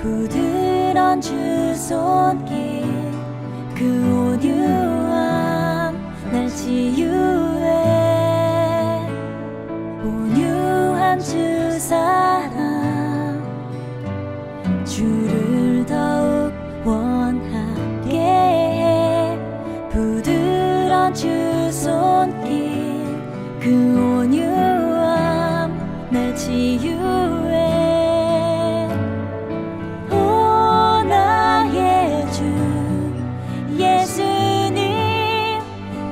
부드러운 주 손길 그 온유함 날 치유해 온유한 주 사랑 주를 더욱 원하게 해 부드러운 주 손길 그 온유함 날 치유해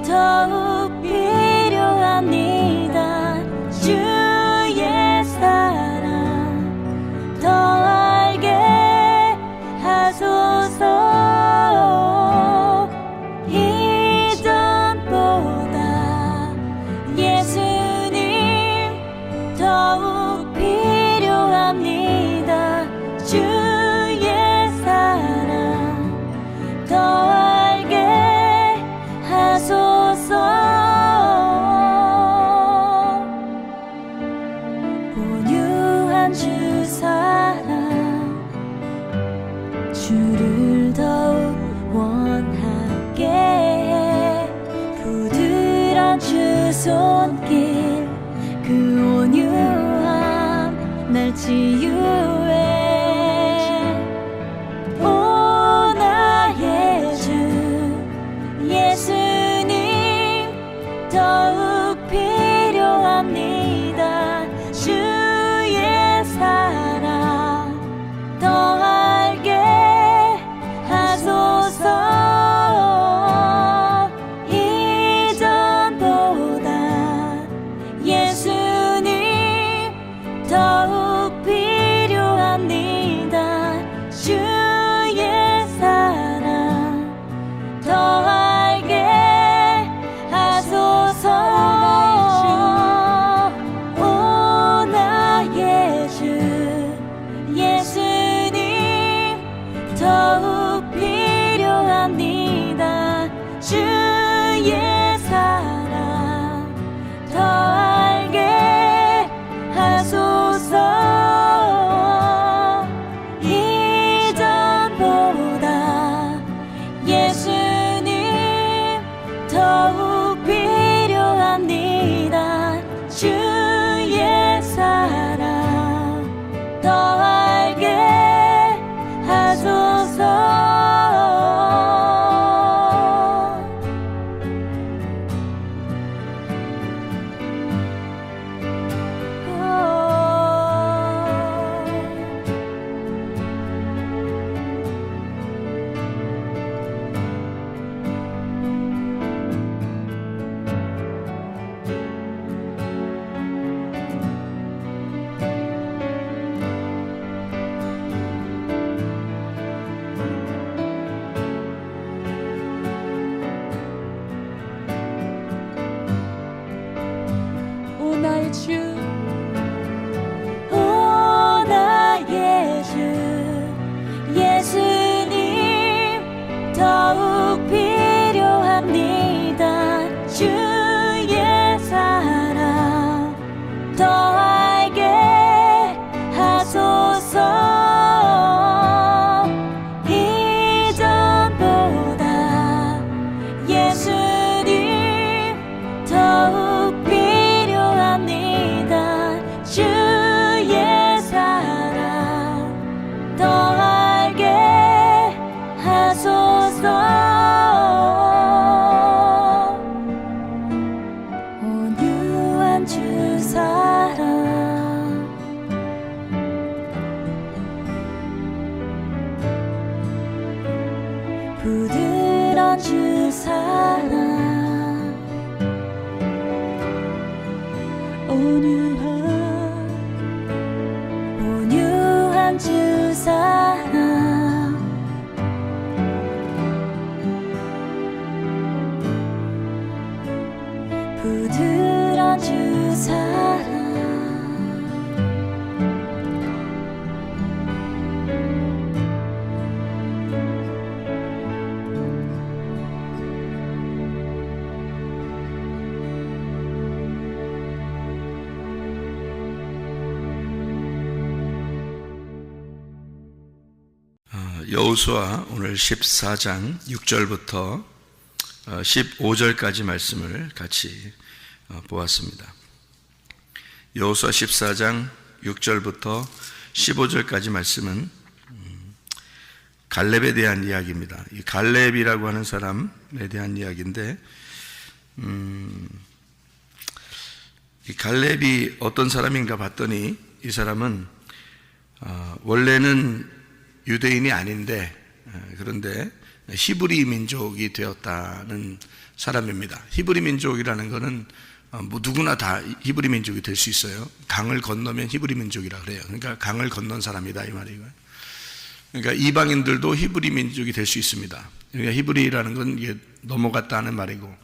더욱 필요합니다. 주의 사랑 더 알게 하소서 이전보다 예수님 더욱 필요합니다. 주의 사랑 더 알게 하소서 온유한 주 사랑 주를 더욱 원하게 해 부드러운 주 손길 그 온유함 날 치유해 오 나의 주 예수님 더욱 필요합니다. 주의 사랑 더 알게 하소서 이전보다 예수님 더욱 필요합니다. 주의 사랑 더 알게 하소서 오 나의 주 예수님 더욱 필요합니다. 주의 사랑 더 알게 하소서 이전보다 예수님 더욱 필요합니다. 주의 사랑 더 알게 하소서 오 나의 주 오 나의 주 예수님 더욱 필요합니다. 주의 사랑 더 알게 하소서 이전보다 예수님 더욱 필요합니다. 주의 사랑 더 알게 하소서 온유한 주 사랑 부드러운 주 사랑 온유한 주 사랑 부드러운 주 사랑 여호수아 오늘 14장 6절부터 15절까지 말씀을 같이 보았습니다. 여호수아 14장 6절부터 15절까지 말씀은 갈렙에 대한 이야기입니다. 이 갈렙이라고 하는 사람에 대한 이야기인데, 이 갈렙이 어떤 사람인가 봤더니 이 사람은 원래는 유대인이 아닌데 그런데 히브리 민족이 되었다는 사람입니다. 히브리 민족이라는 것은 뭐 누구나 다 히브리 민족이 될 수 있어요. 강을 건너면 히브리 민족이라 그래요. 그러니까 강을 건넌 사람이다 이 말이에요. 그러니까 이방인들도 히브리 민족이 될 수 있습니다. 그러니까 히브리라는 건 이게 넘어갔다는 말이고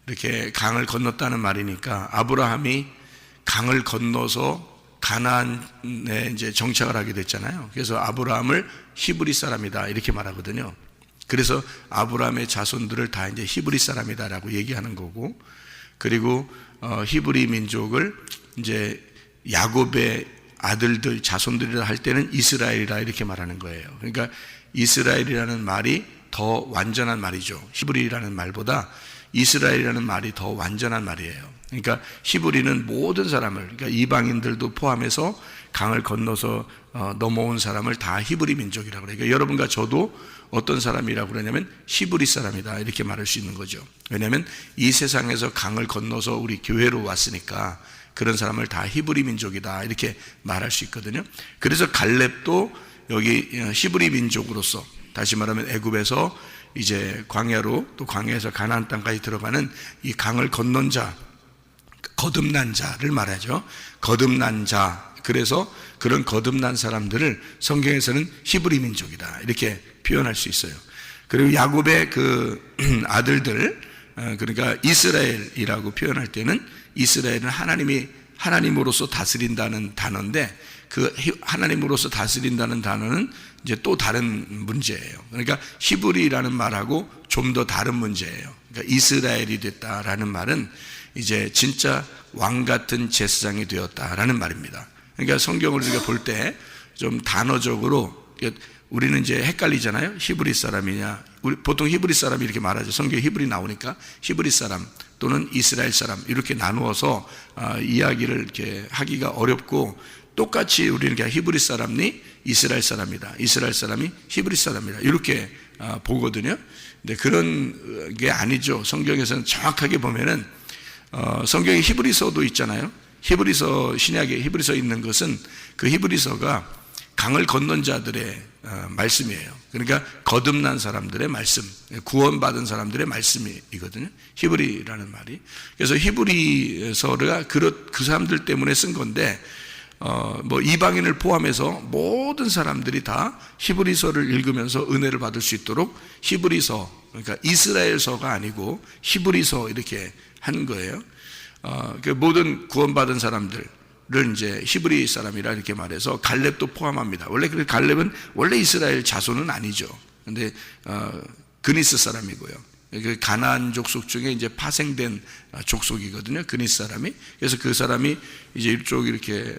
이렇게 강을 건넜다는 말이니까 아브라함이 강을 건너서 가나안에 이제 정착을 하게 됐잖아요. 그래서 아브라함을 히브리 사람이다 이렇게 말하거든요. 그래서 아브라함의 자손들을 다 이제 히브리 사람이다라고 얘기하는 거고, 그리고 히브리 민족을 이제 야곱의 아들들 자손들이라 할 때는 이스라엘이라 이렇게 말하는 거예요. 그러니까 이스라엘이라는 말이 더 완전한 말이죠. 히브리라는 말보다 이스라엘이라는 말이 더 완전한 말이에요. 그러니까 히브리는 모든 사람을, 그러니까 이방인들도 포함해서 강을 건너서 넘어온 사람을 다 히브리 민족이라고 그래요. 그러니까 여러분과 저도 어떤 사람이라고 그러냐면 히브리 사람이다 이렇게 말할 수 있는 거죠. 왜냐하면 이 세상에서 강을 건너서 우리 교회로 왔으니까 그런 사람을 다 히브리 민족이다 이렇게 말할 수 있거든요. 그래서 갈렙도 여기 히브리 민족으로서, 다시 말하면 애굽에서 이제 광야로, 또 광야에서 가나안 땅까지 들어가는 이 강을 건넌 자, 거듭난 자를 말하죠. 거듭난 자. 그래서 그런 거듭난 사람들을 성경에서는 히브리 민족이다 이렇게 표현할 수 있어요. 그리고 야곱의 그 아들들, 그러니까 이스라엘이라고 표현할 때는 이스라엘은 하나님으로서 다스린다는 단어인데, 그 하나님으로서 다스린다는 단어는 이제 또 다른 문제예요. 그러니까 히브리라는 말하고 좀 더 다른 문제예요. 그러니까 이스라엘이 됐다라는 말은 이제 진짜 왕 같은 제사장이 되었다라는 말입니다. 그러니까 성경을 우리가 볼 때 좀 단어적으로 우리는 이제 헷갈리잖아요. 히브리 사람이냐, 우리 보통 히브리 사람이 이렇게 말하죠. 성경에 히브리 나오니까 히브리 사람 또는 이스라엘 사람 이렇게 나누어서 이야기를 이렇게 하기가 어렵고, 똑같이 우리는 그냥 히브리 사람이 이스라엘 사람이다, 이스라엘 사람이 히브리 사람이다 이렇게 보거든요. 근데 그런 게 아니죠. 성경에서는 정확하게 보면은 성경에 히브리서도 있잖아요. 히브리서, 신약에 히브리서 있는 것은 그 히브리서가 강을 건넌 자들의 말씀이에요. 그러니까 거듭난 사람들의 말씀, 구원받은 사람들의 말씀이거든요. 히브리라는 말이. 그래서 히브리서가 그 사람들 때문에 쓴 건데, 뭐 이방인을 포함해서 모든 사람들이 다 히브리서를 읽으면서 은혜를 받을 수 있도록 히브리서, 그러니까 이스라엘서가 아니고 히브리서 이렇게 한 거예요. 그 모든 구원받은 사람들을 이제 히브리 사람이라 이렇게 말해서 갈렙도 포함합니다. 원래 그 갈렙은 원래 이스라엘 자손은 아니죠. 근데 그니스 사람이고요. 그 가나안 족속 중에 이제 파생된 족속이거든요. 그니스 사람이. 그래서 그 사람이 이제 이쪽 이렇게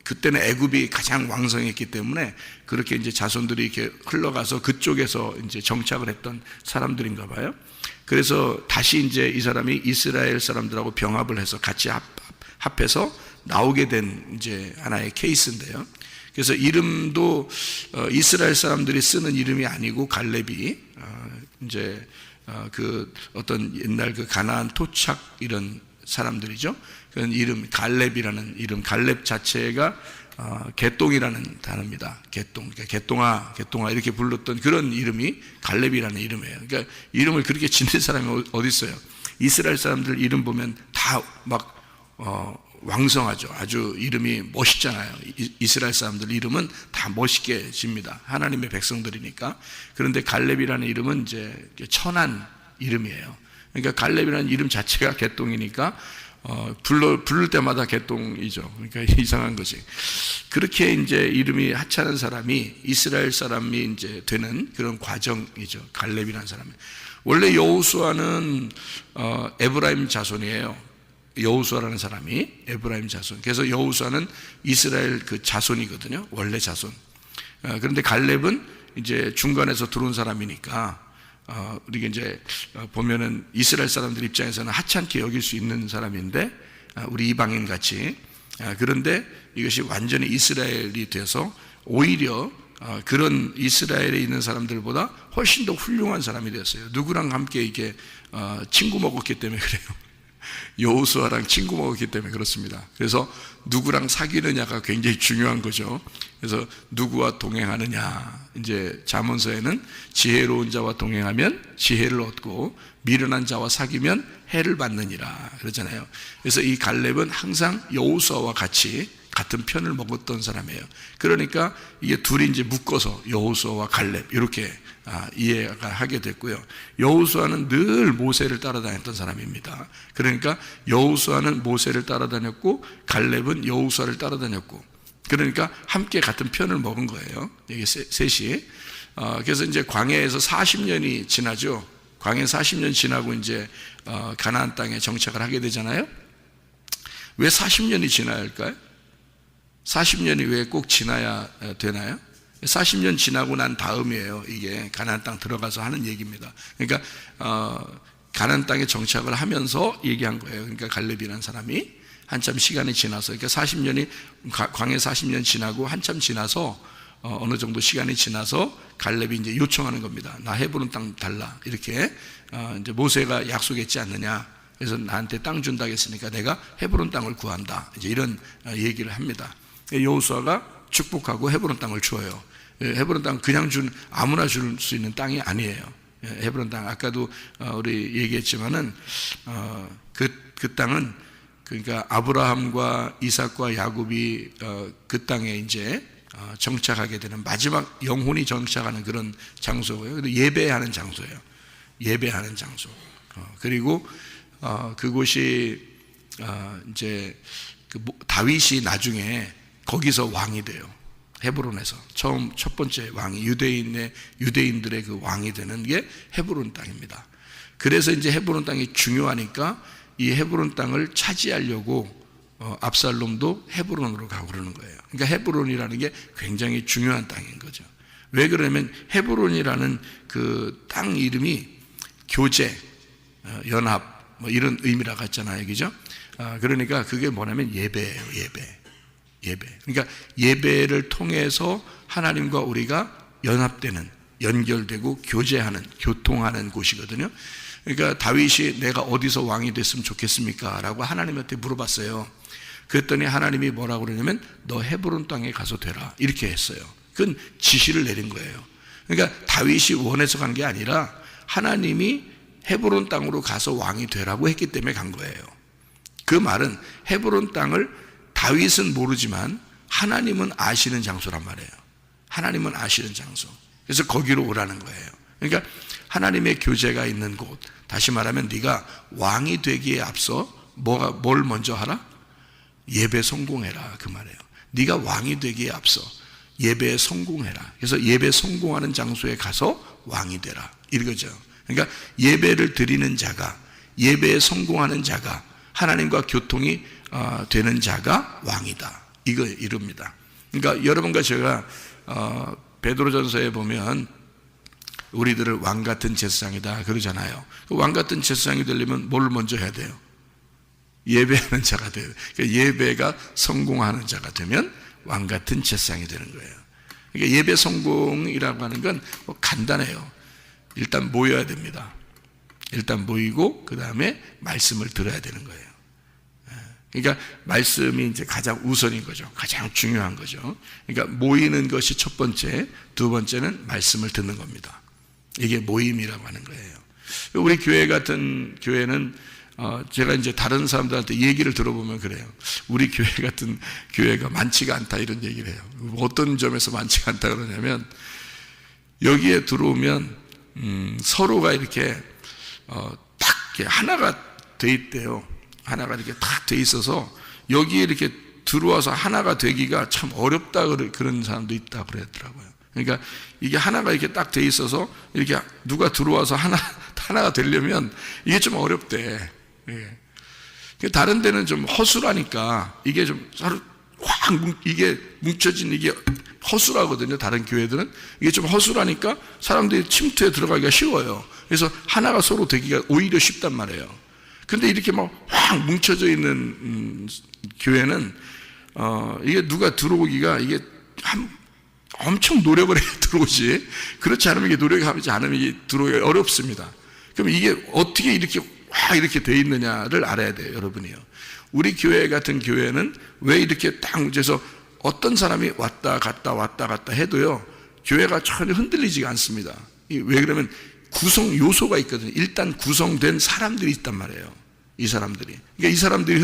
그때는 애굽이 가장 왕성했기 때문에 그렇게 이제 자손들이 이렇게 흘러가서 그쪽에서 이제 정착을 했던 사람들인가 봐요. 그래서 다시 이제 이 사람이 이스라엘 사람들하고 병합을 해서 같이 합해서 나오게 된 이제 하나의 케이스인데요. 그래서 이름도 이스라엘 사람들이 쓰는 이름이 아니고 갈렙이 이제 그 어떤 옛날 그 가나안 토착 이런 사람들이죠. 그런 이름, 갈렙이라는 이름, 갈렙 자체가 개똥이라는 단어입니다. 개똥, 그러니까 개똥아 이렇게 불렀던 그런 이름이 갈렙이라는 이름이에요. 그러니까 이름을 그렇게 짓는 사람이 어디 있어요? 이스라엘 사람들 이름 보면 다 막 왕성하죠. 아주 이름이 멋있잖아요. 이스라엘 사람들 이름은 다 멋있게 집니다. 하나님의 백성들이니까. 그런데 갈렙이라는 이름은 이제 천한 이름이에요. 그러니까 갈렙이라는 이름 자체가 개똥이니까 부를 때마다 개똥이죠. 그러니까 이상한 거지. 그렇게 이제 이름이 하찮은 사람이 이스라엘 사람이 이제 되는 그런 과정이죠. 갈렙이라는 사람이. 원래 여호수아는 에브라임 자손이에요. 여호수아라는 사람이 에브라임 자손. 그래서 여호수아는 이스라엘 그 자손이거든요. 원래 자손. 그런데 갈렙은 이제 중간에서 들어온 사람이니까 우리가 이제 보면은 이스라엘 사람들 입장에서는 하찮게 여길 수 있는 사람인데 우리 이방인 같이 그런데 이것이 완전히 이스라엘이 돼서 오히려 그런 이스라엘에 있는 사람들보다 훨씬 더 훌륭한 사람이 되었어요. 누구랑 함께 이렇게 친구 먹었기 때문에 그래요. 여호수아랑 친구 먹었기 때문에 그렇습니다. 그래서 누구랑 사귀느냐가 굉장히 중요한 거죠. 그래서 누구와 동행하느냐, 이제 잠언서에는 지혜로운 자와 동행하면 지혜를 얻고 미련한 자와 사귀면 해를 받느니라 그러잖아요. 그래서 이 갈렙은 항상 여호수아와 같은 편을 먹었던 사람이에요. 그러니까 이게 둘이 이제 묶어서 여호수아와 갈렙 이렇게 이해가 하게 됐고요. 여호수아는 늘 모세를 따라다녔던 사람입니다. 그러니까 여호수아는 모세를 따라다녔고 갈렙은 여호수아를 따라다녔고, 그러니까 함께 같은 편을 먹은 거예요. 이게 셋이. 그래서 이제 광야에서 40년이 지나죠. 광야 40년 지나고 이제 가나안 땅에 정착을 하게 되잖아요. 왜 40년이 지나야 할까요? 40년이 왜 꼭 지나야 되나요? 40년 지나고 난 다음이에요. 이게 가나안 땅 들어가서 하는 얘기입니다. 그러니까 가나안 땅에 정착을 하면서 얘기한 거예요. 그러니까 갈렙이라는 사람이 한참 시간이 지나서, 그러니까 40년이 광야 40년 지나고 한참 지나서 어느 정도 시간이 지나서 갈렙이 이제 요청하는 겁니다. 나 헤브론 땅 달라. 이렇게 이제 모세가 약속했지 않느냐. 그래서 나한테 땅 준다고 했으니까 내가 헤브론 땅을 구한다. 이제 이런 얘기를 합니다. 여호수아가 축복하고 헤브론 땅을 주어요. 헤브론 땅 그냥 아무나 줄 수 있는 땅이 아니에요. 헤브론 땅 아까도 우리 얘기했지만은 그 땅은 그러니까 아브라함과 이삭과 야곱이 그 땅에 이제 정착하게 되는 마지막 영혼이 정착하는 그런 장소고요. 예배하는 장소예요. 예배하는 장소. 그리고 그곳이 이제 다윗이 나중에 거기서 왕이 돼요. 헤브론에서 첫 번째 왕이 유대인들의 그 왕이 되는 게 헤브론 땅입니다. 그래서 이제 헤브론 땅이 중요하니까 이 헤브론 땅을 차지하려고 압살롬도 헤브론으로 가고 그러는 거예요. 그러니까 헤브론이라는 게 굉장히 중요한 땅인 거죠. 왜 그러냐면 헤브론이라는 그 땅 이름이 교제, 연합 뭐 이런 의미라고 했잖아요, 그죠? 그러니까 그게 뭐냐면 예배예요, 예배. 그러니까 예배를 통해서 하나님과 우리가 연합되는, 연결되고 교제하는, 교통하는 곳이거든요. 그러니까 다윗이 내가 어디서 왕이 됐으면 좋겠습니까? 라고 하나님한테 물어봤어요. 그랬더니 하나님이 뭐라고 그러냐면 너 헤브론 땅에 가서 되라. 이렇게 했어요. 그건 지시를 내린 거예요. 그러니까 다윗이 원해서 간 게 아니라 하나님이 헤브론 땅으로 가서 왕이 되라고 했기 때문에 간 거예요. 그 말은 헤브론 땅을 다윗은 모르지만 하나님은 아시는 장소란 말이에요. 하나님은 아시는 장소. 그래서 거기로 오라는 거예요. 그러니까 하나님의 교제가 있는 곳, 다시 말하면 네가 왕이 되기에 앞서 뭘 먼저 하라? 예배 성공해라, 그 말이에요. 네가 왕이 되기에 앞서 예배에 성공해라. 그래서 예배 성공하는 장소에 가서 왕이 되라, 이거죠. 그러니까 예배를 드리는 자가, 예배에 성공하는 자가, 하나님과 교통이 되는 자가 왕이다, 이거 이릅니다. 그러니까 여러분과 제가 베드로전서에 보면 우리들을 왕 같은 제사장이다 그러잖아요. 왕 같은 제사장이 되려면 뭘 먼저 해야 돼요? 예배하는 자가 돼요. 그러니까 예배가 성공하는 자가 되면 왕 같은 제사장이 되는 거예요. 그러니까 예배 성공이라고 하는 건 뭐 간단해요. 일단 모여야 됩니다. 일단 모이고 그 다음에 말씀을 들어야 되는 거예요. 그러니까 말씀이 이제 가장 우선인 거죠. 가장 중요한 거죠. 그러니까 모이는 것이 첫 번째, 두 번째는 말씀을 듣는 겁니다. 이게 모임이라고 하는 거예요. 우리 교회 같은 교회는 제가 이제 다른 사람들한테 얘기를 들어보면 그래요. 우리 교회 같은 교회가 많지가 않다, 이런 얘기를 해요. 어떤 점에서 많지가 않다 그러냐면 여기에 들어오면 서로가 이렇게 딱 이렇게 하나가 돼 있대요. 하나가 이렇게 딱 돼 있어서 여기에 이렇게 들어와서 하나가 되기가 참 어렵다, 그런 사람도 있다 그랬더라고요. 그러니까 이게 하나가 이렇게 딱 돼 있어서 이렇게 누가 들어와서 하나가 되려면 이게 좀 어렵대. 예. 다른 데는 좀 허술하니까 이게 좀 서로 이게 뭉쳐진 이게 허술하거든요. 다른 교회들은 이게 좀 허술하니까 사람들이 침투에 들어가기가 쉬워요. 그래서 하나가 서로 되기가 오히려 쉽단 말이에요. 근데 이렇게 막 확 뭉쳐져 있는 교회는 이게 누가 들어오기가 이게 엄청 노력을 해야 들어오지. 그렇지 않으면 이게 노력하지 않으면 이게 들어오기 어렵습니다. 그럼 이게 어떻게 이렇게 확 이렇게 돼 있느냐를 알아야 돼요, 여러분이요. 우리 교회 같은 교회는 왜 이렇게 딱 뭉쳐서 어떤 사람이 왔다 갔다 해도요, 교회가 전혀 흔들리지가 않습니다. 왜 그러면 구성 요소가 있거든요. 일단 구성된 사람들이 있단 말이에요. 이 사람들이. 그러니까 이 사람들이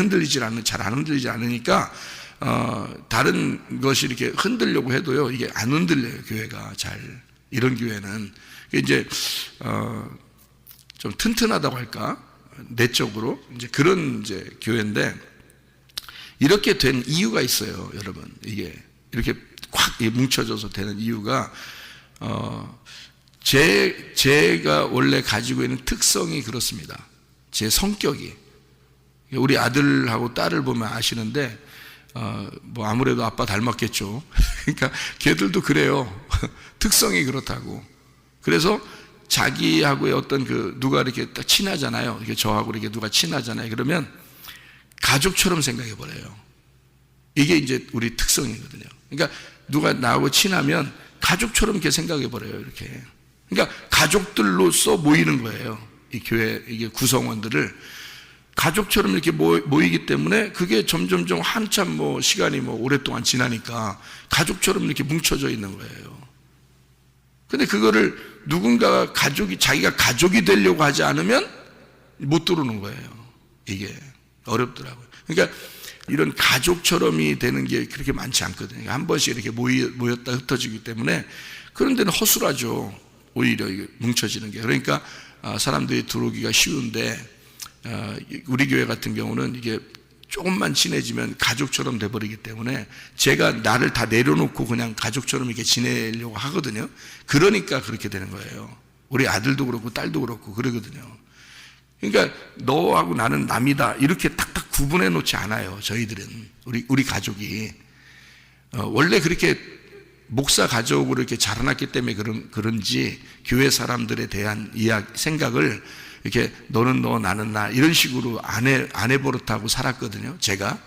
잘 안 흔들리지 않으니까, 다른 것이 이렇게 흔들려고 해도요, 이게 안 흔들려요, 교회가 잘. 이런 교회는. 이제, 좀 튼튼하다고 할까? 내적으로. 이제 그런 이제 교회인데, 이렇게 된 이유가 있어요, 여러분. 이게 이렇게 확 뭉쳐져서 되는 이유가, 제가 원래 가지고 있는 특성이 그렇습니다. 제 성격이. 우리 아들하고 딸을 보면 아시는데, 뭐 아무래도 아빠 닮았겠죠. 그러니까 걔들도 그래요. 특성이 그렇다고. 그래서 자기하고의 어떤 누가 이렇게 딱 친하잖아요. 이렇게 저하고 이렇게 누가 친하잖아요. 그러면 가족처럼 생각해 버려요. 이게 이제 우리 특성이거든요. 그러니까 누가 나하고 친하면 가족처럼 이렇게 생각해 버려요. 이렇게. 그러니까 가족들로서 모이는 거예요. 이 교회, 이게 구성원들을 가족처럼 이렇게 모이기 때문에 그게 점점 한참 시간이 오랫동안 지나니까 가족처럼 이렇게 뭉쳐져 있는 거예요. 근데 그거를 누군가가 자기가 가족이 되려고 하지 않으면 못 들어오는 거예요. 이게 어렵더라고요. 그러니까 이런 가족처럼이 되는 게 그렇게 많지 않거든요. 한 번씩 이렇게 모였다 흩어지기 때문에 그런 데는 허술하죠. 오히려 이게 뭉쳐지는 게. 그러니까 사람들이 들어오기가 쉬운데, 우리 교회 같은 경우는 이게 조금만 친해지면 가족처럼 돼버리기 때문에 제가 나를 다 내려놓고 그냥 가족처럼 이렇게 지내려고 하거든요. 그러니까 그렇게 되는 거예요. 우리 아들도 그렇고 딸도 그렇고 그러거든요. 그러니까 너하고 나는 남이다 이렇게 탁탁 구분해 놓지 않아요. 저희들은 우리 가족이 원래 그렇게 목사 가족으로 이렇게 자라났기 때문에 그런지 교회 사람들에 대한 생각을 이렇게 너는 너 나는 나 이런 식으로 안 해버릇하고 살았거든요. 제가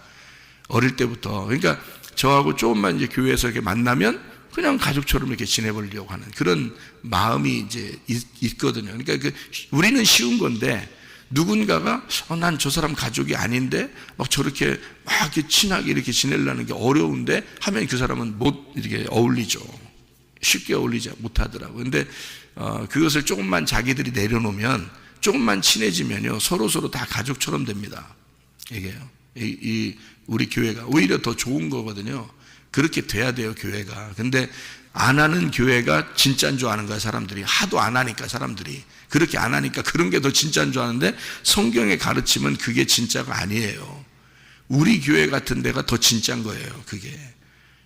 어릴 때부터. 그러니까 저하고 조금만 이제 교회에서 이렇게 만나면 그냥 가족처럼 이렇게 지내보려고 하는 그런 마음이 이제 있거든요. 그러니까 우리는 쉬운 건데 누군가가 난 저 사람 가족이 아닌데 막 저렇게 막 이렇게 친하게 이렇게 지내려는 게 어려운데 하면 그 사람은 못 이렇게 어울리죠. 쉽게 어울리지 못하더라고요. 근데 그것을 조금만 자기들이 내려놓으면 조금만 친해지면요 서로 다 가족처럼 됩니다. 이게요. 우리 교회가 오히려 더 좋은 거거든요. 그렇게 돼야 돼요, 교회가. 근데 안 하는 교회가 진짜인 줄 아는 거야, 사람들이. 하도 안 하니까 사람들이. 그렇게 안 하니까 그런 게 더 진짜인 줄 아는데 성경의 가르침은 그게 진짜가 아니에요. 우리 교회 같은 데가 더 진짜인 거예요, 그게.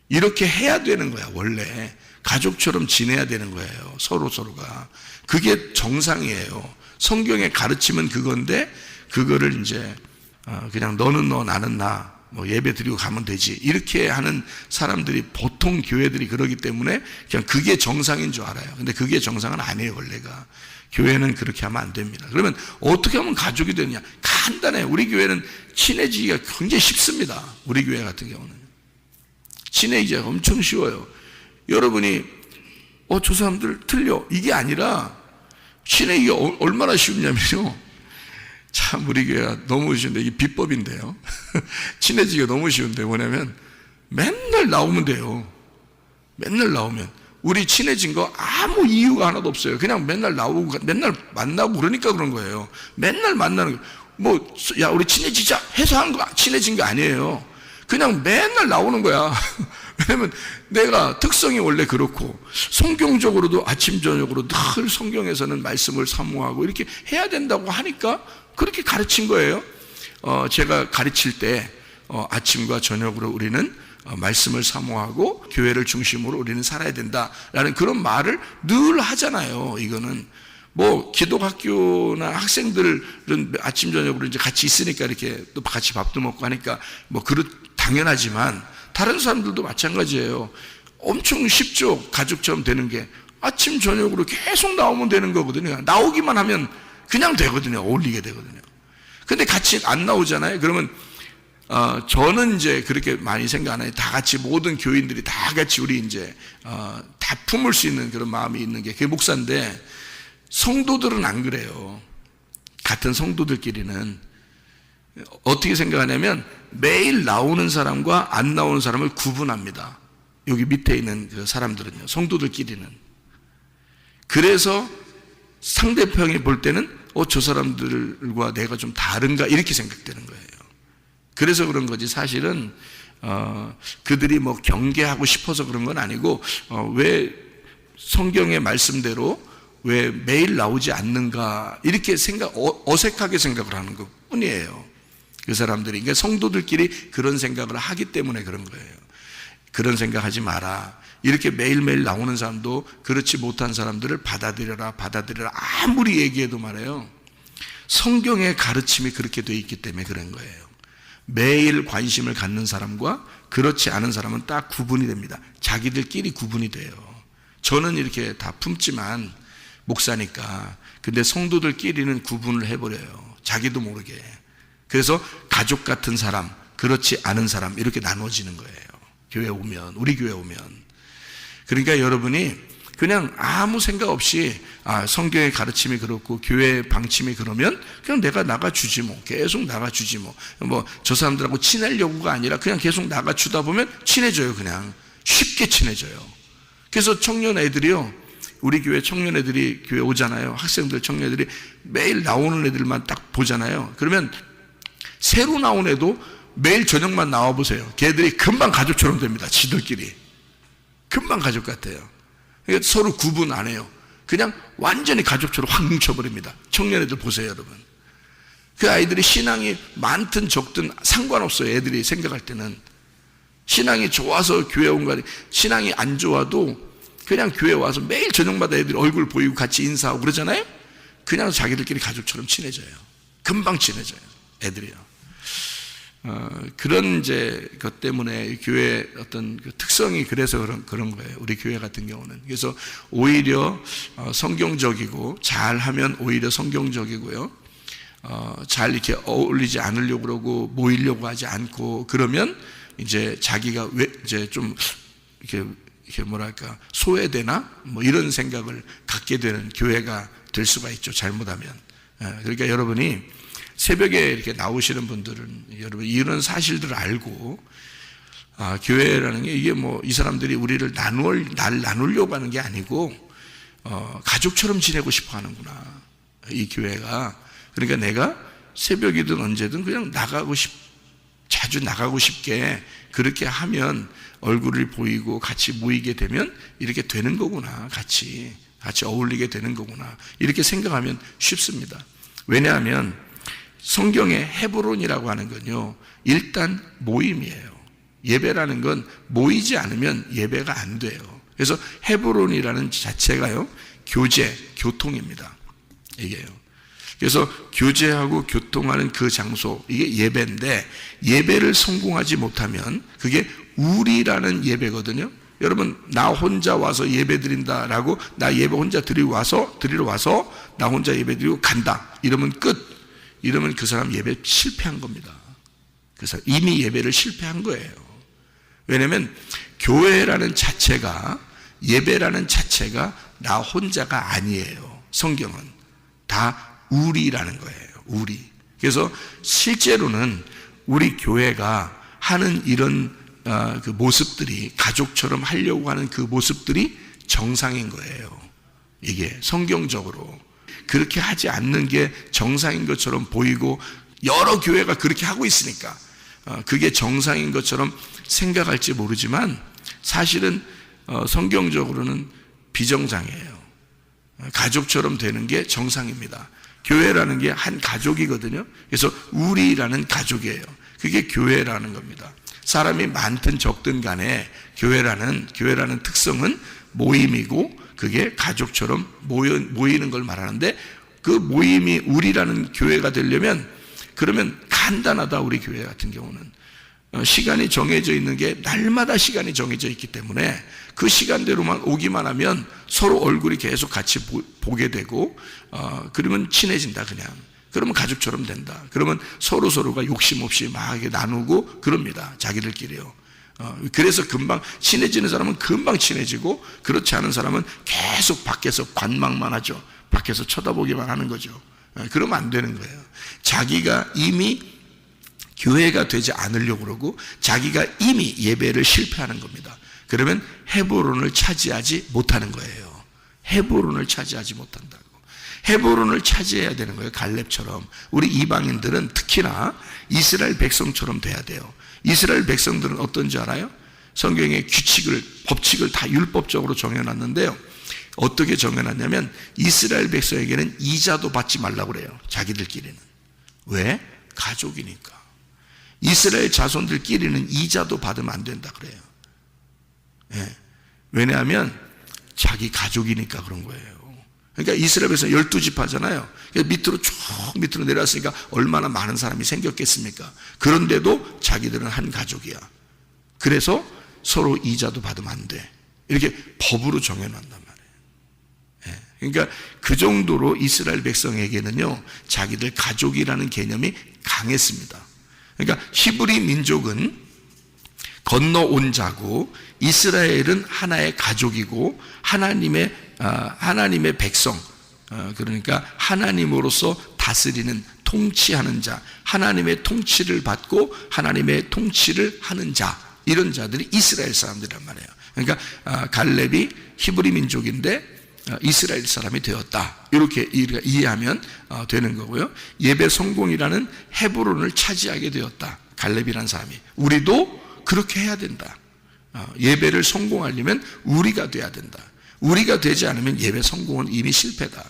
이렇게 해야 되는 거야, 원래. 가족처럼 지내야 되는 거예요, 서로가. 그게 정상이에요. 성경의 가르침은 그건데 그거를 이제 그냥 너는 너 나는 나 예배 드리고 가면 되지 이렇게 하는 사람들이 보통 교회들이 그러기 때문에 그냥 그게 정상인 줄 알아요. 근데 그게 정상은 아니에요, 원래가. 교회는 그렇게 하면 안 됩니다. 그러면 어떻게 하면 가족이 되느냐? 간단해요. 우리 교회는 친해지기가 굉장히 쉽습니다. 우리 교회 같은 경우는 친해지기가 엄청 쉬워요. 여러분이 저 사람들 틀려 이게 아니라 친해지기가 얼마나 쉽냐면요, 참 우리 교회가 너무 쉬운데 이게 비법인데요. 친해지기가 너무 쉬운데 뭐냐면 맨날 나오면 돼요. 맨날 나오면 우리 친해진 거 아무 이유가 하나도 없어요. 그냥 맨날 나오고 맨날 만나고 그러니까 그런 거예요. 맨날 만나는 거 야 우리 친해지자 해서 한 거 친해진 게 아니에요. 그냥 맨날 나오는 거야. 왜냐면 내가 특성이 원래 그렇고 성경적으로도 아침 저녁으로 늘 성경에서는 말씀을 사모하고 이렇게 해야 된다고 하니까 그렇게 가르친 거예요. 제가 가르칠 때 아침과 저녁으로 우리는 말씀을 사모하고 교회를 중심으로 우리는 살아야 된다라는 그런 말을 늘 하잖아요. 이거는 기독학교나 학생들은 아침 저녁으로 이제 같이 있으니까 이렇게 또 같이 밥도 먹고 하니까 당연하지만 다른 사람들도 마찬가지예요. 엄청 쉽죠. 가족처럼 되는 게 아침 저녁으로 계속 나오면 되는 거거든요. 나오기만 하면 그냥 되거든요. 어울리게 되거든요. 근데 같이 안 나오잖아요. 그러면 저는 이제 그렇게 많이 생각 안 해요. 다 같이 모든 교인들이 다 같이 우리 이제 다 품을 수 있는 그런 마음이 있는 게 그게 목사인데, 성도들은 안 그래요. 같은 성도들끼리는 어떻게 생각하냐면 매일 나오는 사람과 안 나오는 사람을 구분합니다. 여기 밑에 있는 그 사람들은요, 성도들끼리는. 그래서 상대편이 볼 때는 저 사람들과 내가 좀 다른가 이렇게 생각되는 거예요. 그래서 그런 거지, 사실은 그들이 뭐 경계하고 싶어서 그런 건 아니고, 왜 성경의 말씀대로 왜 매일 나오지 않는가 이렇게 어색하게 생각을 하는 것 뿐이에요. 그 사람들이. 그러니까 성도들끼리 그런 생각을 하기 때문에 그런 거예요. 그런 생각하지 마라. 이렇게 매일매일 나오는 사람도 그렇지 못한 사람들을 받아들여라. 아무리 얘기해도 말해요, 성경의 가르침이 그렇게 돼 있기 때문에 그런 거예요. 매일 관심을 갖는 사람과 그렇지 않은 사람은 딱 구분이 됩니다. 자기들끼리 구분이 돼요. 저는 이렇게 다 품지만 목사니까. 근데 성도들끼리는 구분을 해버려요. 자기도 모르게. 그래서 가족 같은 사람, 그렇지 않은 사람 이렇게 나눠지는 거예요. 교회 오면, 우리 교회 오면. 그러니까 여러분이 그냥 아무 생각 없이 성경의 가르침이 그렇고 교회의 방침이 그러면 그냥 내가 나가주지 뭐. 계속 나가주지 뭐. 저 사람들하고 친하려고가 아니라 그냥 계속 나가주다 보면 친해져요. 그냥 쉽게 친해져요. 그래서 청년 애들이요, 우리 교회 청년 애들이 교회 오잖아요. 학생들, 청년들이 매일 나오는 애들만 딱 보잖아요. 그러면 새로 나온 애도 매일 저녁만 나와보세요. 걔들이 금방 가족처럼 됩니다. 지들끼리 금방 가족 같아요. 그러니까 서로 구분 안 해요. 그냥 완전히 가족처럼 확 뭉쳐버립니다. 청년 애들 보세요, 여러분. 그 아이들이 신앙이 많든 적든 상관없어요. 애들이 생각할 때는 신앙이 좋아서 교회 온 거 아니에요. 신앙이 안 좋아도 그냥 교회 와서 매일 저녁마다 애들이 얼굴 보이고 같이 인사하고 그러잖아요. 그냥 자기들끼리 가족처럼 친해져요. 금방 친해져요, 애들이요. 그런 이제 것 때문에 교회 어떤 그 특성이 그래서 그런 거예요. 우리 교회 같은 경우는. 그래서 오히려 성경적이고, 잘하면 오히려 성경적이고요. 잘 이렇게 어울리지 않으려고 그러고 모이려고 하지 않고 그러면 이제 자기가 왜 이제 좀 이렇게 뭐랄까 소외되나 뭐 이런 생각을 갖게 되는 교회가 될 수가 있죠. 잘못하면. 그러니까 여러분이 새벽에 이렇게 나오시는 분들은 여러분 이런 사실들을 알고 교회라는 게 이게 뭐 이 사람들이 우리를 나누려고 하는 게 아니고 가족처럼 지내고 싶어 하는구나, 이 교회가. 그러니까 내가 새벽이든 언제든 그냥 자주 나가고 싶게 그렇게 하면 얼굴을 보이고 같이 모이게 되면 이렇게 되는 거구나. 같이 어울리게 되는 거구나. 이렇게 생각하면 쉽습니다. 왜냐하면 성경의 헤브론이라고 하는 건요, 일단 모임이에요. 예배라는 건 모이지 않으면 예배가 안 돼요. 그래서 헤브론이라는 자체가요, 교통입니다. 이게요. 그래서 교제하고 교통하는 그 장소, 이게 예배인데, 예배를 성공하지 못하면 그게 우리라는 예배거든요. 여러분, 나 혼자 와서 예배 드린다라고, 나 예배 혼자 드리러 와서 나 혼자 예배 드리고 간다, 이러면 끝. 이러면 그 사람 예배 실패한 겁니다. 그 사람 이미 예배를 실패한 거예요. 왜냐하면 교회라는 자체가, 예배라는 자체가 나 혼자가 아니에요. 성경은 다 우리라는 거예요. 우리. 그래서 실제로는 우리 교회가 하는 이런 그 모습들이, 가족처럼 하려고 하는 그 모습들이 정상인 거예요. 이게 성경적으로 그렇게 하지 않는 게 정상인 것처럼 보이고, 여러 교회가 그렇게 하고 있으니까 그게 정상인 것처럼 생각할지 모르지만 사실은 성경적으로는 비정상이에요. 가족처럼 되는 게 정상입니다. 교회라는 게 한 가족이거든요. 그래서 우리라는 가족이에요. 그게 교회라는 겁니다. 사람이 많든 적든 간에 교회라는 특성은 모임이고, 그게 가족처럼 모이는 걸 말하는데, 그 모임이 우리라는 교회가 되려면, 그러면 간단하다. 우리 교회 같은 경우는 시간이 정해져 있는 게 날마다 시간이 정해져 있기 때문에 그 시간대로만 오기만 하면 서로 얼굴이 계속 같이 보게 되고 그러면 친해진다 그냥. 그러면 가족처럼 된다. 그러면 서로가 욕심 없이 막 이렇게 나누고 그럽니다. 자기들끼리요. 그래서 금방 친해지는 사람은 금방 친해지고 그렇지 않은 사람은 계속 밖에서 관망만 하죠. 밖에서 쳐다보기만 하는 거죠. 그러면 안 되는 거예요. 자기가 이미 교회가 되지 않으려고 그러고 자기가 이미 예배를 실패하는 겁니다. 그러면 헤브론을 차지하지 못하는 거예요. 헤브론을 차지하지 못한다고. 헤브론을 차지해야 되는 거예요. 갈렙처럼. 우리 이방인들은 특히나 이스라엘 백성처럼 돼야 돼요. 이스라엘 백성들은 어떤지 알아요? 성경의 법칙을 다 율법적으로 정해놨는데요. 어떻게 정해놨냐면 이스라엘 백성에게는 이자도 받지 말라고 그래요. 자기들끼리는. 왜? 가족이니까. 이스라엘 자손들끼리는 이자도 받으면 안 된다 그래요. 예. 왜냐하면 자기 가족이니까 그런 거예요. 그러니까 이스라엘 백성 12지파잖아요. 밑으로 쭉 밑으로 내려왔으니까 얼마나 많은 사람이 생겼겠습니까? 그런데도 자기들은 한 가족이야. 그래서 서로 이자도 받으면 안 돼. 이렇게 법으로 정해놓는단 말이에요. 예. 그러니까 그 정도로 이스라엘 백성에게는요, 자기들 가족이라는 개념이 강했습니다. 그러니까 히브리 민족은 건너온 자고 이스라엘은 하나의 가족이고 하나님의 백성, 그러니까 하나님으로서 다스리는 통치하는 자, 하나님의 통치를 받고 하나님의 통치를 하는 자, 이런 자들이 이스라엘 사람들이란 말이에요. 그러니까 갈렙이 히브리 민족인데 이스라엘 사람이 되었다, 이렇게 이해하면 되는 거고요. 예배 성공이라는 헤브론을 차지하게 되었다, 갈렙이라는 사람이. 우리도 그렇게 해야 된다. 예배를 성공하려면 우리가 돼야 된다. 우리가 되지 않으면 예배 성공은 이미 실패다.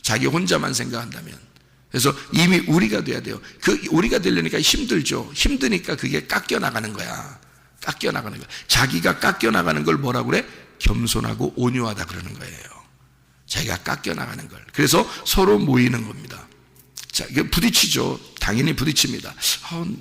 자기 혼자만 생각한다면. 그래서 이미 우리가 돼야 돼요. 우리가 되려니까 힘들죠. 힘드니까 그게 깎여나가는 거야. 깎여나가는 거야. 자기가 깎여나가는 걸 뭐라고 그래? 겸손하고 온유하다 그러는 거예요. 자기가 깎여나가는 걸. 그래서 서로 모이는 겁니다. 자, 이게 부딪히죠. 당연히 부딪힙니다.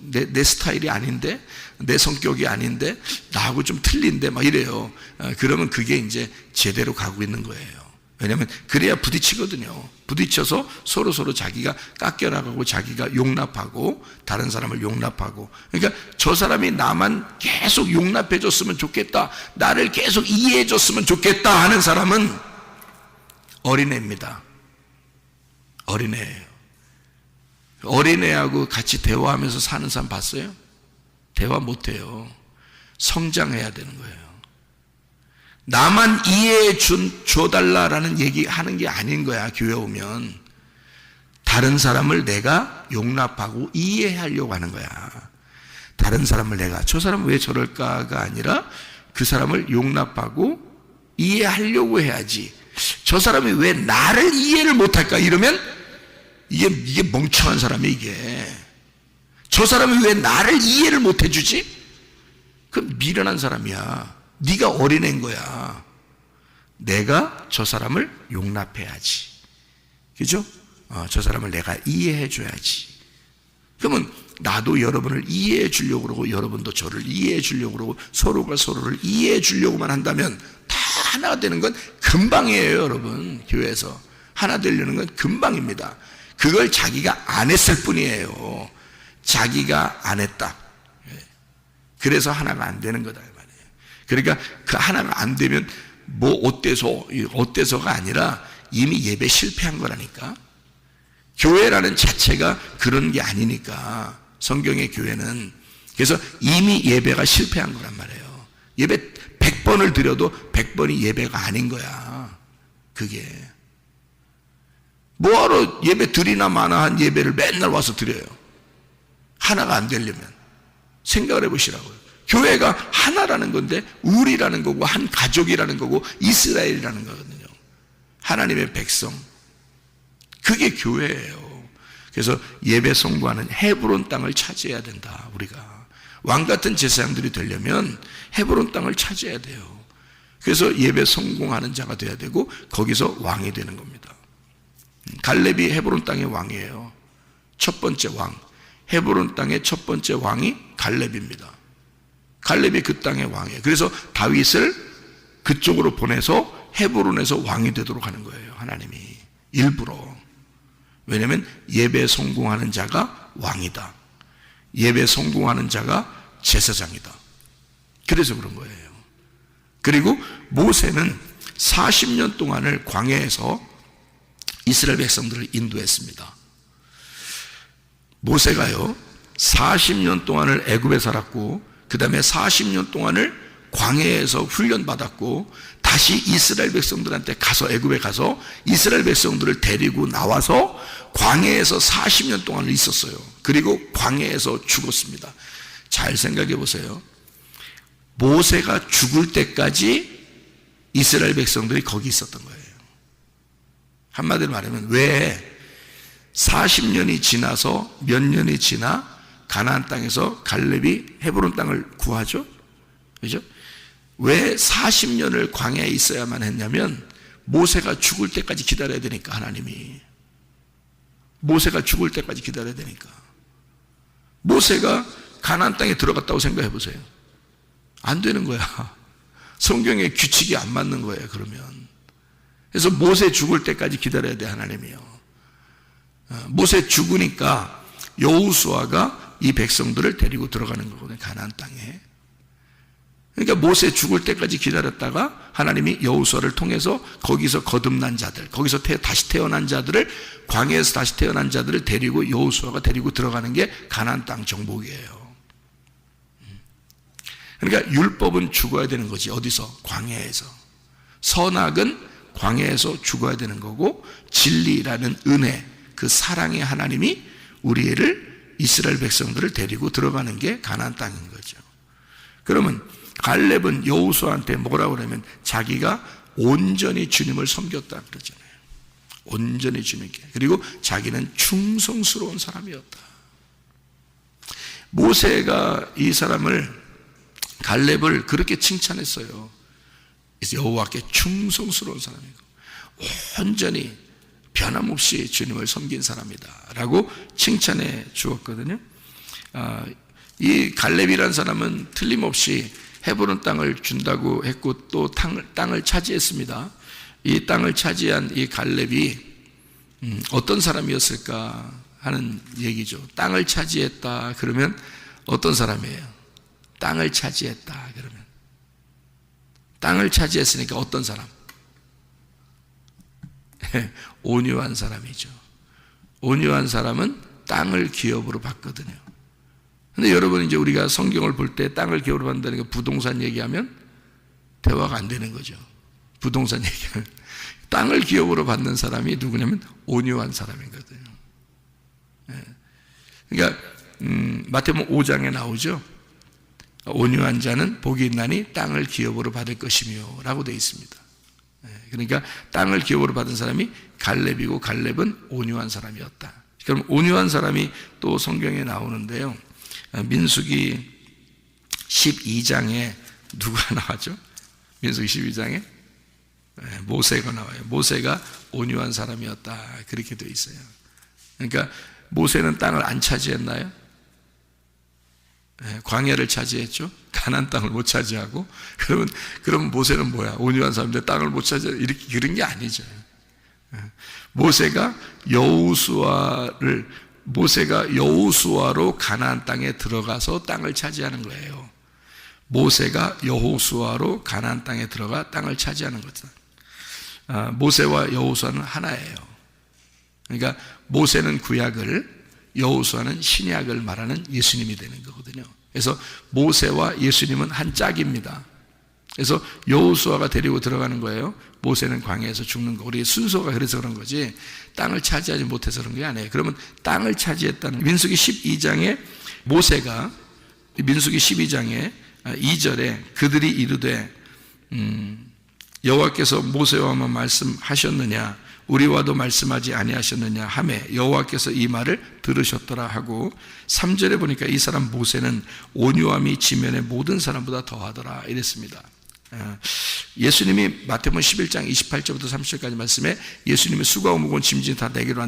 내 스타일이 아닌데, 내 성격이 아닌데, 나하고 좀 틀린데, 막 이래요. 그러면 그게 이제 제대로 가고 있는 거예요. 왜냐하면 그래야 부딪히거든요. 부딪혀서 서로 자기가 깎여나가고 자기가 용납하고 다른 사람을 용납하고. 그러니까 저 사람이 나만 계속 용납해 줬으면 좋겠다, 나를 계속 이해해 줬으면 좋겠다 하는 사람은 어린애입니다. 어린애예요. 어린애하고 같이 대화하면서 사는 사람 봤어요? 대화 못해요. 성장해야 되는 거예요. 나만 이해해 줘달라라는 얘기 하는 게 아닌 거야. 교회 오면 다른 사람을 내가 용납하고 이해하려고 하는 거야. 다른 사람을 내가 저 사람은 왜 저럴까가 아니라 그 사람을 용납하고 이해하려고 해야지. 저 사람이 왜 나를 이해를 못할까? 이러면 이게 멍청한 사람이 이게. 저 사람이 왜 나를 이해를 못 해주지? 그 미련한 사람이야. 네가 어린애인 거야. 내가 저 사람을 용납해야지. 그죠? 저 사람을 내가 이해해 줘야지. 그러면 나도 여러분을 이해해 주려고 그러고 여러분도 저를 이해해 주려고 그러고 서로가 서로를 이해해 주려고만 한다면 다 하나가 되는 건 금방이에요. 여러분, 교회에서 하나 되려는 건 금방입니다. 그걸 자기가 안 했을 뿐이에요. 자기가 안 했다. 그래서 하나가 안 되는 거다 말이에요. 그러니까 그 하나가 안 되면 뭐 어때서가 아니라 이미 예배 실패한 거라니까. 교회라는 자체가 그런 게 아니니까. 성경의 교회는. 그래서 이미 예배가 실패한 거란 말이에요. 예배 100번을 드려도 100번이 예배가 아닌 거야. 그게. 뭐하러 예배 드리나 마나 한 예배를 맨날 와서 드려요. 하나가 안 되려면. 생각을 해보시라고요. 교회가 하나라는 건데 우리라는 거고 한 가족이라는 거고 이스라엘이라는 거거든요. 하나님의 백성. 그게 교회예요. 그래서 예배 성구하는 헤브론 땅을 차지해야 된다. 우리가 왕같은 제사장들이 되려면 헤브론 땅을 차지해야 돼요. 그래서 예배 성공하는 자가 돼야 되고 거기서 왕이 되는 겁니다. 갈렙이 헤브론 땅의 왕이에요. 첫 번째 왕. 헤브론 땅의 첫 번째 왕이 갈렙입니다. 갈렙이 그 땅의 왕이에요. 그래서 다윗을 그쪽으로 보내서 헤브론에서 왕이 되도록 하는 거예요. 하나님이 일부러. 왜냐하면 예배 성공하는 자가 왕이다. 예배 성공하는 자가 제사장이다. 그래서 그런 거예요. 그리고 모세는 40년 동안을 광야에서 이스라엘 백성들을 인도했습니다. 모세가요 40년 동안을 애굽에 살았고 그 다음에 40년 동안을 광야에서 훈련받았고 다시 이스라엘 백성들한테 가서 애굽에 가서 이스라엘 백성들을 데리고 나와서 광야에서 40년 동안을 있었어요. 그리고 광야에서 죽었습니다. 잘 생각해 보세요. 모세가 죽을 때까지 이스라엘 백성들이 거기 있었던 거예요. 한마디로 말하면 왜 40년이 지나서 몇 년이 지나 가나안 땅에서 갈렙이 헤브론 땅을 구하죠? 그죠? 왜 40년을 광야에 있어야만 했냐면 모세가 죽을 때까지 기다려야 되니까. 하나님이 모세가 죽을 때까지 기다려야 되니까. 모세가 가나안 땅에 들어갔다고 생각해 보세요. 안 되는 거야. 성경의 규칙이 안 맞는 거예요. 그러면 그래서 모세 죽을 때까지 기다려야 돼. 하나님이요. 모세 죽으니까 여호수아가 이 백성들을 데리고 들어가는 거거든요. 가나안 땅에. 그러니까 모세 죽을 때까지 기다렸다가 하나님이 여호수아를 통해서 거기서 거듭난 자들, 거기서 다시 태어난 자들을, 광야에서 다시 태어난 자들을 데리고 여호수아가 데리고 들어가는 게 가나안 땅 정복이에요. 그러니까 율법은 죽어야 되는 거지. 어디서? 광야에서. 선악은 광야에서 죽어야 되는 거고, 진리라는 은혜, 그 사랑의 하나님이 우리를, 이스라엘 백성들을 데리고 들어가는 게 가나안 땅인 거죠. 그러면 갈렙은 여호수아한테 뭐라고 그러면 자기가 온전히 주님을 섬겼다 그러잖아요. 온전히 주님께. 그리고 자기는 충성스러운 사람이었다. 모세가 이 사람을, 갈렙을 그렇게 칭찬했어요. 여호와께 충성스러운 사람이고 온전히 변함없이 주님을 섬긴 사람이다 라고 칭찬해 주었거든요. 이 갈렙이라는 사람은 틀림없이 헤브론 땅을 준다고 했고 또 땅을 차지했습니다. 이 땅을 차지한 이 갈렙이 어떤 사람이었을까 하는 얘기죠. 땅을 차지했다 그러면 어떤 사람이에요? 땅을 차지했다 그러면 땅을 차지했으니까 어떤 사람? 온유한 사람이죠. 온유한 사람은 땅을 기업으로 받거든요. 근데 여러분 이제 우리가 성경을 볼 때 땅을 기업으로 받는다는 게 부동산 얘기하면 대화가 안 되는 거죠. 부동산 얘기하면 땅을 기업으로 받는 사람이 누구냐면 온유한 사람이거든요. 그러니까 마태복음 5장에 나오죠. 온유한 자는 복이 있나니 땅을 기업으로 받을 것이며 라고 되어 있습니다. 그러니까 땅을 기업으로 받은 사람이 갈렙이고 갈렙은 온유한 사람이었다. 그럼 온유한 사람이 또 성경에 나오는데요. 민수기 12장에 누가 나왔죠? 민수기 12장에 모세가 나와요. 모세가 온유한 사람이었다 그렇게 되어 있어요. 그러니까 모세는 땅을 안 차지했나요? 광야를 차지했죠. 가나안 땅을 못 차지하고 그러면 모세는 뭐야? 온유한 사람인데 땅을 못 차지 이렇게 그런 게 아니죠. 모세가 여호수아로 가나안 땅에 들어가서 땅을 차지하는 거예요. 모세가 여호수아로 가나안 땅에 들어가 땅을 차지하는 거죠. 모세와 여호수아는 하나예요. 그러니까 모세는 구약을, 여호수아는 신약을 말하는 예수님이 되는 거거든요. 그래서 모세와 예수님은 한 짝입니다. 그래서 여호수아가 데리고 들어가는 거예요. 모세는 광야에서 죽는 거. 우리 순서가 그래서 그런 거지 땅을 차지하지 못해서 그런 게 아니에요. 그러면 땅을 차지했다는 민수기 12장에 모세가 민수기 12장에 2절에 그들이 이르되 여호와께서 모세와만 말씀하셨느냐 우리와도 말씀하지 아니하셨느냐 하매 여호와께서 이 말을 들으셨더라 하고 3절에 보니까 이 사람 모세는 온유함이 지면의 모든 사람보다 더하더라 이랬습니다. 예수님이 마태복음 11장 28절부터 30절까지 말씀에 예수님이 수고하고 무거운 짐진 다 내게로 와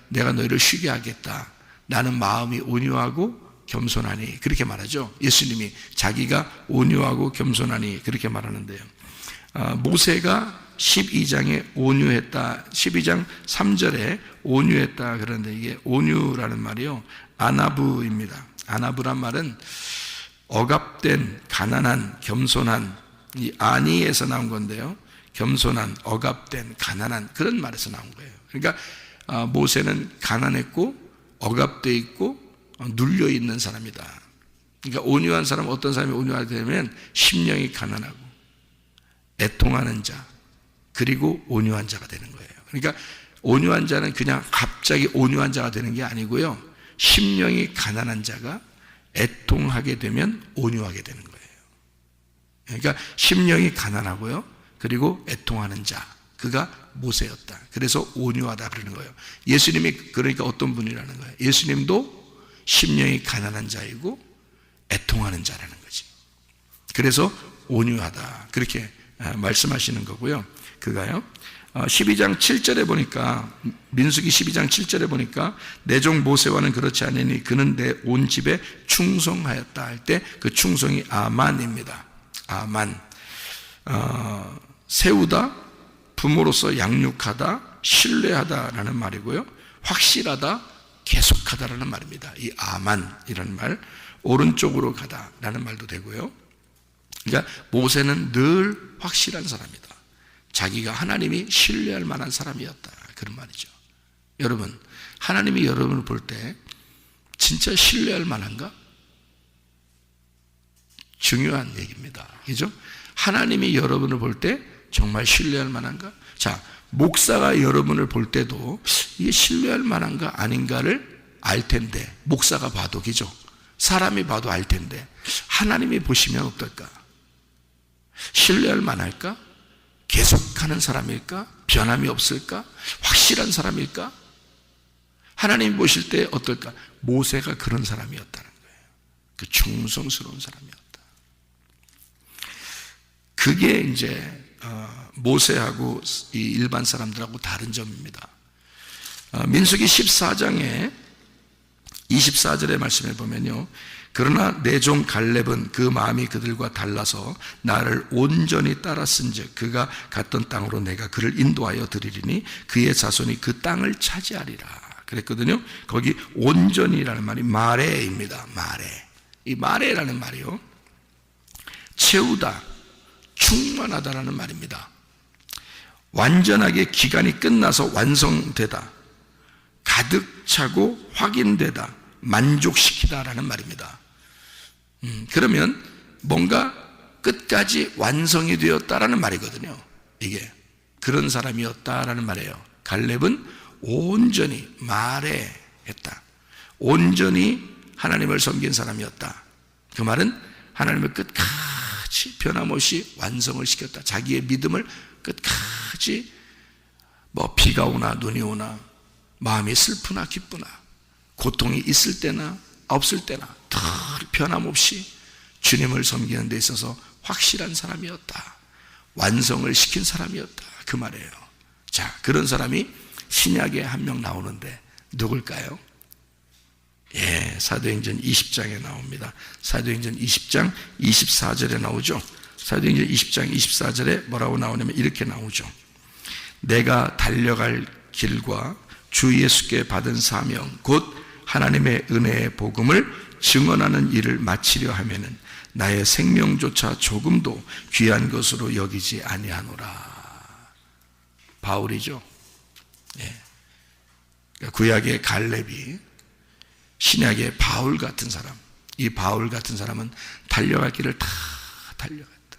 내가 너희를 쉬게 하겠다. 나는 마음이 온유하고 겸손하니 그렇게 말하죠. 예수님이 자기가 온유하고 겸손하니 그렇게 말하는데요. 모세가 12장에 온유했다, 12장 3절에 온유했다 그러는데 이게 온유라는 말이요, 아나부입니다. 아나부란 말은 억압된, 가난한, 겸손한, 이 아니에서 나온 건데요, 겸손한, 억압된, 가난한 그런 말에서 나온 거예요. 그러니까 모세는 가난했고 억압되어 있고 눌려 있는 사람이다. 그러니까 온유한 사람은 어떤 사람이 온유하게 되면 심령이 가난하고 애통하는 자, 그리고 온유한 자가 되는 거예요. 그러니까 온유한 자는 그냥 갑자기 온유한 자가 되는 게 아니고요, 심령이 가난한 자가 애통하게 되면 온유하게 되는 거예요. 그러니까 심령이 가난하고요, 그리고 애통하는 자, 그가 모세였다. 그래서 온유하다 그러는 거예요. 예수님이 그러니까 어떤 분이라는 거예요? 예수님도 심령이 가난한 자이고 애통하는 자라는 거지. 그래서 온유하다 그렇게 말씀하시는 거고요. 그가요 12장 7절에 보니까, 민수기 12장 7절에 보니까 내 종 모세와는 그렇지 않으니 그는 내 온 집에 충성하였다 할 때 그 충성이 아만입니다. 아만, 세우다, 부모로서 양육하다, 신뢰하다라는 말이고요, 확실하다, 계속하다라는 말입니다. 이 아만이라는 말, 오른쪽으로 가다라는 말도 되고요. 그러니까 모세는 늘 확실한 사람이다. 자기가 하나님이 신뢰할 만한 사람이었다 그런 말이죠. 여러분, 하나님이 여러분을 볼 때 진짜 신뢰할 만한가? 중요한 얘기입니다. 그죠? 하나님이 여러분을 볼 때 정말 신뢰할 만한가? 자, 목사가 여러분을 볼 때도 이게 신뢰할 만한가 아닌가를 알 텐데, 목사가 봐도, 그죠? 사람이 봐도 알 텐데 하나님이 보시면 어떨까? 신뢰할 만할까? 계속하는 사람일까? 변함이 없을까? 확실한 사람일까? 하나님 보실 때 어떨까? 모세가 그런 사람이었다는 거예요. 그 충성스러운 사람이었다. 그게 이제 모세하고 이 일반 사람들하고 다른 점입니다. 민수기 14장에 24절의 말씀에 보면요, 그러나 내 종 갈렙은 그 마음이 그들과 달라서 나를 온전히 따랐은즉 그가 갔던 땅으로 내가 그를 인도하여 드리리니 그의 자손이 그 땅을 차지하리라 그랬거든요. 거기 온전히라는 말이 마레입니다. 마레. 이 마레라는 말이요, 채우다, 충만하다라는 말입니다. 완전하게 기간이 끝나서 완성되다, 가득 차고 확인되다, 만족시키다라는 말입니다. 그러면 뭔가 끝까지 완성이 되었다라는 말이거든요. 이게 그런 사람이었다라는 말이에요. 갈렙은 온전히 말해했다. 온전히 하나님을 섬긴 사람이었다. 그 말은 하나님을 끝까지 변함없이 완성을 시켰다. 자기의 믿음을 끝까지 뭐 비가 오나 눈이 오나 마음이 슬프나 기쁘나 고통이 있을 때나 없을 때나 늘 변함없이 주님을 섬기는 데 있어서 확실한 사람이었다. 완성을 시킨 사람이었다. 그 말이에요. 자, 그런 사람이 신약에 한 명 나오는데 누굴까요? 예, 사도행전 20장에 나옵니다. 사도행전 20장 24절에 나오죠. 사도행전 20장 24절에 뭐라고 나오냐면 이렇게 나오죠. 내가 달려갈 길과 주 예수께 받은 사명 곧 하나님의 은혜의 복음을 증언하는 일을 마치려 하면은 나의 생명조차 조금도 귀한 것으로 여기지 아니하노라. 바울이죠. 예. 그러니까 구약의 갈렙이 신약의 바울 같은 사람. 이 바울 같은 사람은 달려갈 길을 다 달려갔다.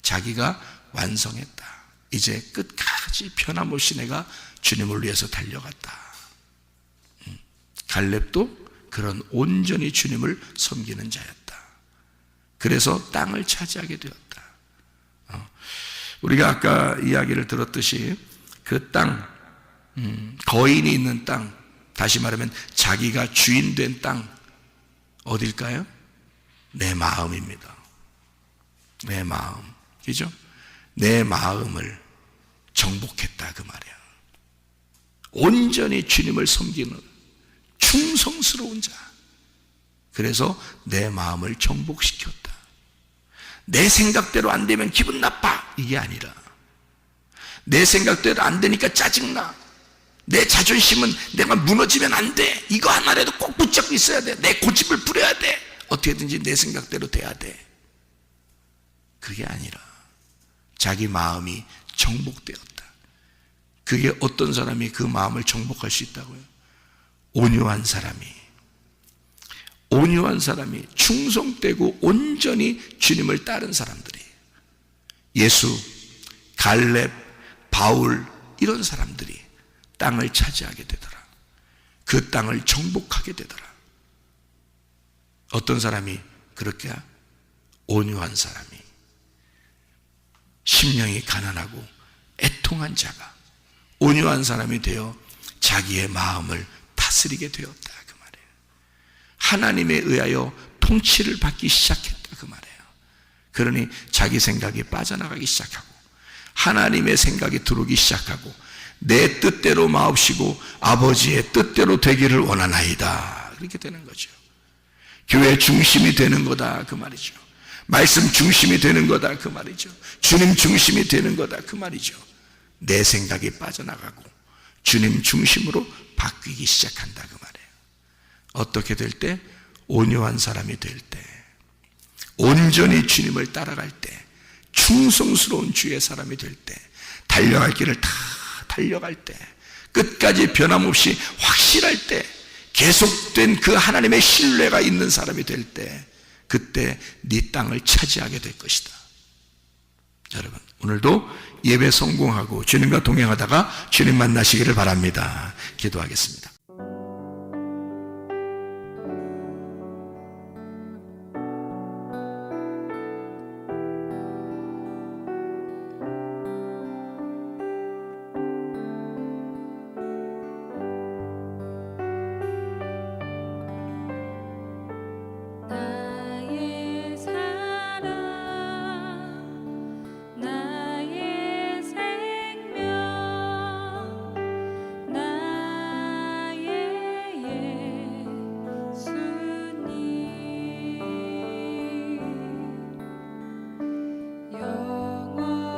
자기가 완성했다. 이제 끝까지 변함없이 내가 주님을 위해서 달려갔다. 갈렙도 그런 온전히 주님을 섬기는 자였다. 그래서 땅을 차지하게 되었다. 우리가 아까 이야기를 들었듯이 그 땅, 거인이 있는 땅, 다시 말하면 자기가 주인 된 땅, 어딜까요? 내 마음입니다. 내 마음. 그죠? 내 마음을 정복했다 그 말이야. 온전히 주님을 섬기는 충성스러운 자. 그래서 내 마음을 정복시켰다. 내 생각대로 안 되면 기분 나빠, 이게 아니라 내 생각대로 안 되니까 짜증나, 내 자존심은 내가 무너지면 안 돼, 이거 하나라도 꼭 붙잡고 있어야 돼, 내 고집을 부려야 돼, 어떻게든지 내 생각대로 돼야 돼. 그게 아니라 자기 마음이 정복되었다. 그게 어떤 사람이 그 마음을 정복할 수 있다고요? 온유한 사람이 충성되고 온전히 주님을 따른 사람들이, 예수, 갈렙, 바울, 이런 사람들이 땅을 차지하게 되더라. 그 땅을 정복하게 되더라. 어떤 사람이 그렇게? 온유한 사람이, 심령이 가난하고 애통한 자가 온유한 사람이 되어 자기의 마음을 다스리게 되었다, 그 말이에요. 하나님에 의하여 통치를 받기 시작했다, 그 말이에요. 그러니 자기 생각이 빠져나가기 시작하고 하나님의 생각이 들어오기 시작하고 내 뜻대로 마옵시고 아버지의 뜻대로 되기를 원하나이다, 그렇게 되는 거죠. 교회 중심이 되는 거다, 그 말이죠. 말씀 중심이 되는 거다, 그 말이죠. 주님 중심이 되는 거다, 그 말이죠. 내 생각이 빠져나가고 주님 중심으로 바뀌기 시작한다, 그 말이에요. 어떻게 될 때? 온유한 사람이 될 때, 온전히 주님을 따라갈 때, 충성스러운 주의 사람이 될 때, 달려갈 길을 다 달려갈 때, 끝까지 변함없이 확실할 때, 계속된 그 하나님의 신뢰가 있는 사람이 될 때, 그때 네 땅을 차지하게 될 것이다. 여러분, 오늘도 예배 성공하고 주님과 동행하다가 주님 만나시기를 바랍니다. 기도하겠습니다. 나의 사랑, 나의 생명, 나의 예수님, 영원토록